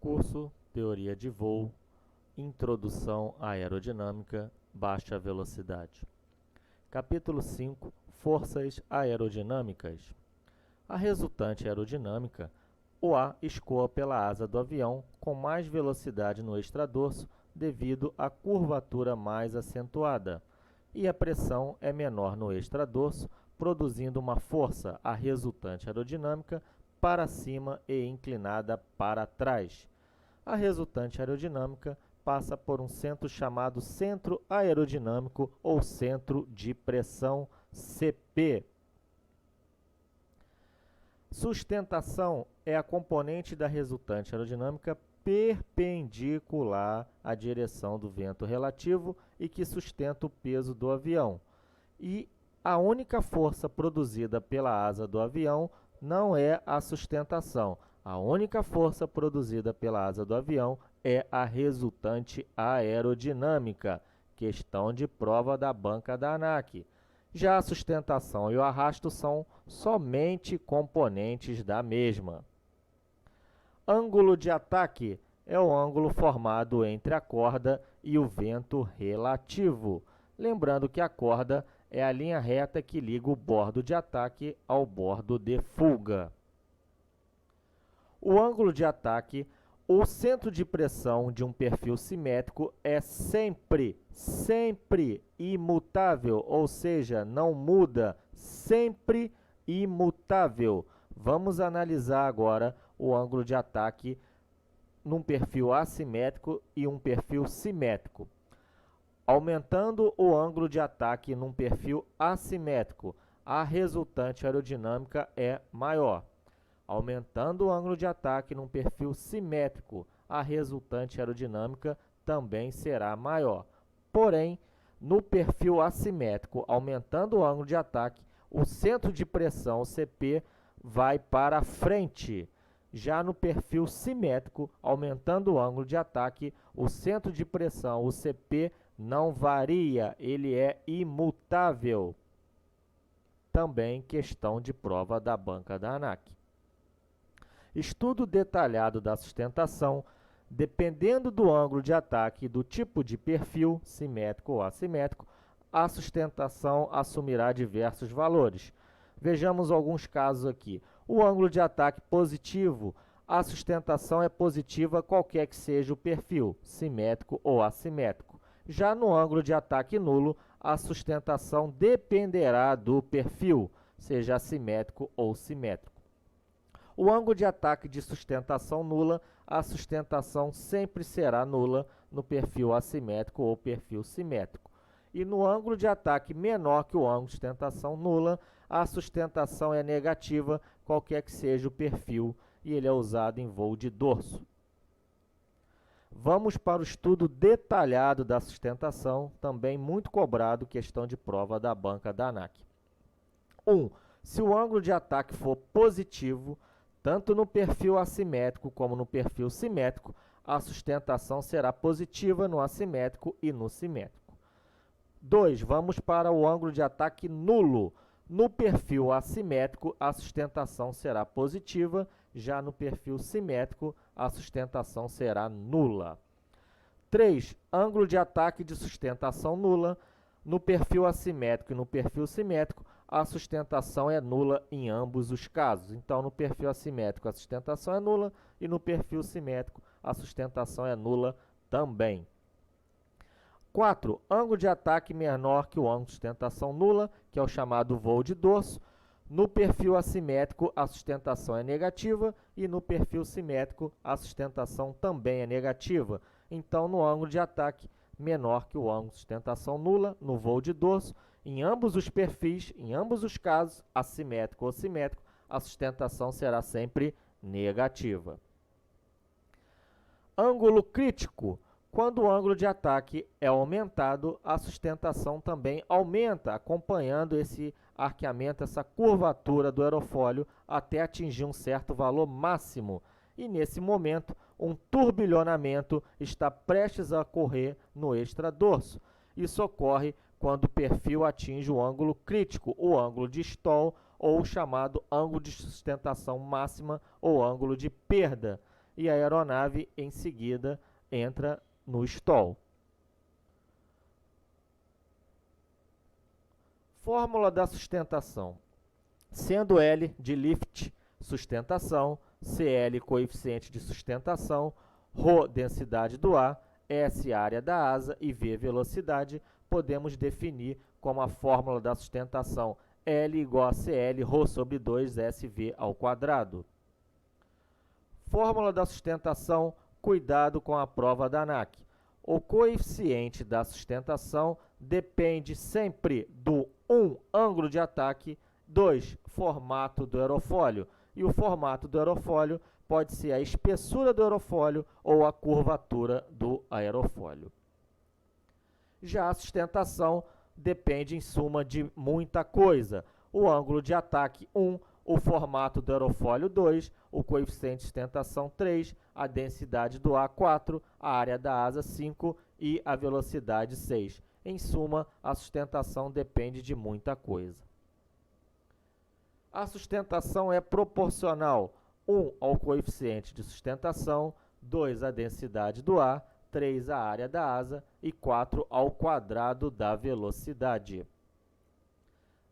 Curso Teoria de Voo, Introdução à Aerodinâmica, Baixa Velocidade. Capítulo 5, Forças Aerodinâmicas. A resultante aerodinâmica, o ar escoa pela asa do avião com mais velocidade no extradorso devido à curvatura mais acentuada, e a pressão é menor no extradorso, produzindo uma força, a resultante aerodinâmica, para cima e inclinada para trás. A resultante aerodinâmica passa por um centro chamado centro aerodinâmico ou centro de pressão, CP. Sustentação é a componente da resultante aerodinâmica perpendicular à direção do vento relativo e que sustenta o peso do avião. E a única força produzida pela asa do avião não é a sustentação. A única força produzida pela asa do avião é a resultante aerodinâmica. Questão de prova da banca da ANAC. Já a sustentação e o arrasto são somente componentes da mesma. Ângulo de ataque é o ângulo formado entre a corda e o vento relativo. Lembrando que a corda é a linha reta que liga o bordo de ataque ao bordo de fuga. O ângulo de ataque, o centro de pressão de um perfil simétrico é sempre imutável, ou seja, não muda, sempre imutável. Vamos analisar agora o ângulo de ataque num perfil assimétrico e um perfil simétrico. Aumentando o ângulo de ataque num perfil assimétrico, a resultante aerodinâmica é maior. Aumentando o ângulo de ataque num perfil simétrico, a resultante aerodinâmica também será maior. Porém, no perfil assimétrico, aumentando o ângulo de ataque, o centro de pressão, o CP, vai para frente. Já no perfil simétrico, aumentando o ângulo de ataque, o centro de pressão, o CP, não varia, ele é imutável. Também questão de prova da banca da ANAC. Estudo detalhado da sustentação, dependendo do ângulo de ataque e do tipo de perfil, simétrico ou assimétrico, a sustentação assumirá diversos valores. Vejamos alguns casos aqui. O ângulo de ataque positivo, a sustentação é positiva qualquer que seja o perfil, simétrico ou assimétrico. Já no ângulo de ataque nulo, a sustentação dependerá do perfil, seja assimétrico ou simétrico. O ângulo de ataque de sustentação nula, a sustentação sempre será nula no perfil assimétrico ou perfil simétrico. E no ângulo de ataque menor que o ângulo de sustentação nula, a sustentação é negativa, qualquer que seja o perfil, e ele é usado em voo de dorso. Vamos para o estudo detalhado da sustentação, também muito cobrado, questão de prova da banca da ANAC. 1. Se o ângulo de ataque for positivo, tanto no perfil assimétrico como no perfil simétrico, a sustentação será positiva no assimétrico e no simétrico. 2. Vamos para o ângulo de ataque nulo. No perfil assimétrico, a sustentação será positiva, já no perfil simétrico, a sustentação será nula. 3. Ângulo de ataque de sustentação nula. No perfil assimétrico e no perfil simétrico, a sustentação é nula em ambos os casos. Então, no perfil assimétrico, a sustentação é nula e no perfil simétrico, a sustentação é nula também. 4. Ângulo de ataque menor que o ângulo de sustentação nula, que é o chamado voo de dorso. No perfil assimétrico, a sustentação é negativa e no perfil simétrico, a sustentação também é negativa. Então, no ângulo de ataque menor que o ângulo de sustentação nula, no voo de dorso, em ambos os perfis, em ambos os casos, assimétrico ou simétrico, a sustentação será sempre negativa. Ângulo crítico. Quando o ângulo de ataque é aumentado, a sustentação também aumenta, acompanhando esse arqueamento, essa curvatura do aerofólio até atingir um certo valor máximo. E nesse momento, um turbilhonamento está prestes a ocorrer no extradorso. Isso ocorre quando o perfil atinge o ângulo crítico, o ângulo de stall, ou chamado ângulo de sustentação máxima ou ângulo de perda. e a aeronave em seguida entra no stall. Fórmula da sustentação. Sendo L de lift, sustentação, CL coeficiente de sustentação, ρ densidade do ar, S área da asa e V velocidade, podemos definir como a fórmula da sustentação L igual a CL ρ sobre 2 SV ao quadrado. Fórmula da sustentação, cuidado com a prova da ANAC. O coeficiente da sustentação depende sempre do 1. Ângulo de ataque, 2. Formato do aerofólio. E o formato do aerofólio pode ser a espessura do aerofólio ou a curvatura do aerofólio. Já a sustentação depende, em suma, de muita coisa. O ângulo de ataque, 1. O formato do aerofólio, 2. O coeficiente de sustentação, 3. A densidade do ar, 4. A área da asa, 5. E a velocidade, 6. Em suma, a sustentação depende de muita coisa. A sustentação é proporcional, 1 ao coeficiente de sustentação, 2 à densidade do ar, 3 à área da asa e 4 ao quadrado da velocidade.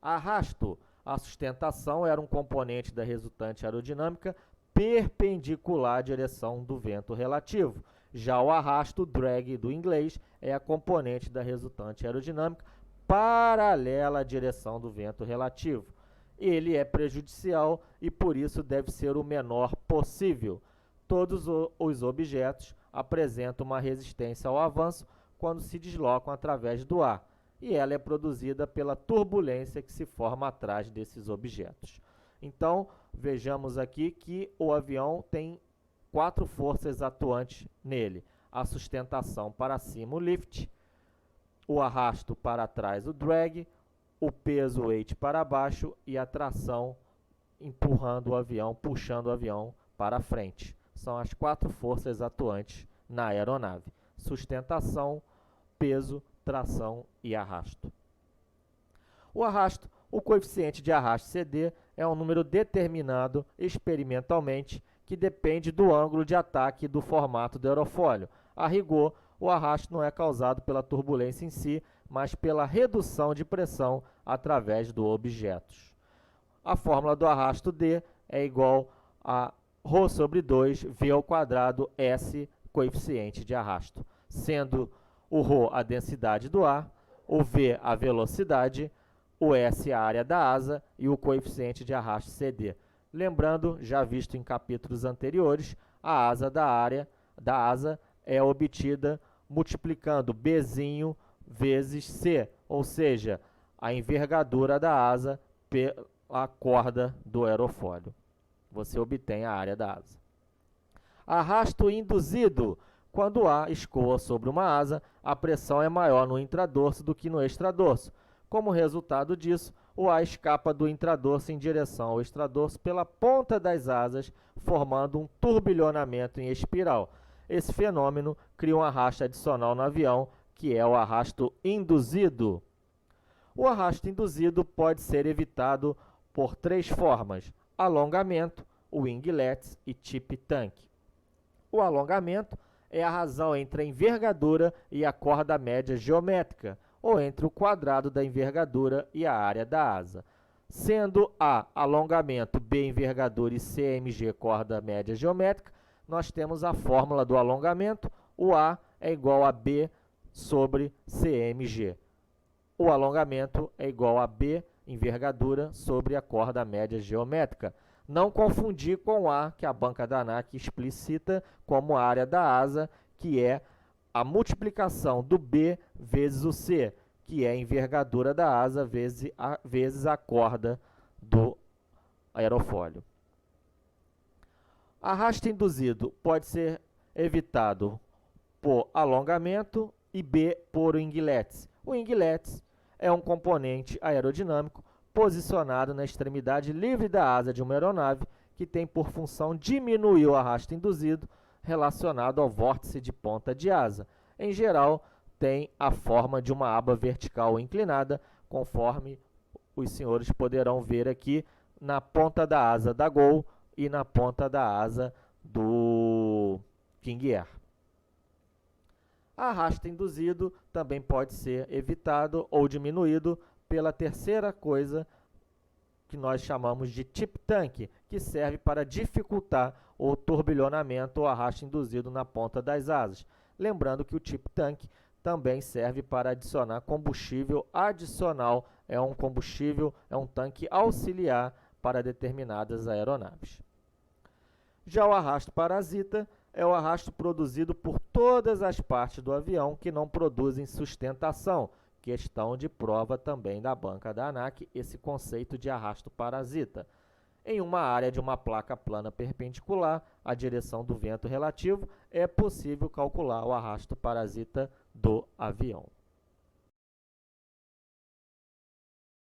Arrasto. A sustentação era um componente da resultante aerodinâmica perpendicular à direção do vento relativo. Já o arrasto, drag do inglês, é a componente da resultante aerodinâmica paralela à direção do vento relativo. Ele é prejudicial e, por isso, deve ser o menor possível. Todos os objetos apresentam uma resistência ao avanço quando se deslocam através do ar, e ela é produzida pela turbulência que se forma atrás desses objetos. Então, vejamos aqui que o avião tem 4 forças atuantes nele. A sustentação para cima, o lift, o arrasto para trás, o drag, o peso, o weight, para baixo e a tração empurrando o avião, puxando o avião para frente. São as 4 forças atuantes na aeronave: sustentação, peso, tração e arrasto. O arrasto, o coeficiente de arrasto CD é um número determinado experimentalmente que depende do ângulo de ataque e do formato do aerofólio. A rigor, o arrasto não é causado pela turbulência em si, mas pela redução de pressão através do objeto. A fórmula do arrasto D é igual a ρ sobre 2 V ao quadrado S, coeficiente de arrasto, sendo o ρ a densidade do ar, o V a velocidade, o S a área da asa e o coeficiente de arrasto CD. Lembrando, já visto em capítulos anteriores, a asa da asa é obtida multiplicando Bzinho vezes C, ou seja, a envergadura da asa pela corda do aerofólio. Você obtém a área da asa. Arrasto induzido. Quando o ar escoa sobre uma asa, a pressão é maior no intradorso do que no extradorso. Como resultado disso, o ar escapa do intradorso em direção ao extradorso pela ponta das asas, formando um turbilhonamento em espiral. Esse fenômeno cria um arrasto adicional no avião, que é o arrasto induzido. O arrasto induzido pode ser evitado por 3 formas: alongamento, winglets e tip tank. O alongamento é a razão entre a envergadura e a corda média geométrica, ou entre o quadrado da envergadura e a área da asa. Sendo A alongamento, B envergadura e C mg corda média geométrica, nós temos a fórmula do alongamento: o A é igual a B sobre CMG. O alongamento é igual a B envergadura sobre a corda média geométrica. Não confundir com o A, que a banca da ANAC explicita como área da asa, que é a multiplicação do B vezes o C, que é a envergadura da asa vezes a corda do aerofólio. Arrasto induzido pode ser evitado por alongamento e B por winglets. O winglets é um componente aerodinâmico posicionado na extremidade livre da asa de uma aeronave, que tem por função diminuir o arrasto induzido relacionado ao vórtice de ponta de asa. Em geral, tem a forma de uma aba vertical inclinada, conforme os senhores poderão ver aqui na ponta da asa da Gol e na ponta da asa do King Air. Arrasto induzido também pode ser evitado ou diminuído pela terceira coisa que nós chamamos de tip tank, que serve para dificultar o turbilhonamento ou arrasto induzido na ponta das asas. Lembrando que o tip tank também serve para adicionar combustível adicional, é um tanque auxiliar para determinadas aeronaves. Já o arrasto parasita é o arrasto produzido por todas as partes do avião que não produzem sustentação. Questão de prova também da banca da ANAC, esse conceito de arrasto parasita. Em uma área de uma placa plana perpendicular à direção do vento relativo, é possível calcular o arrasto parasita do avião.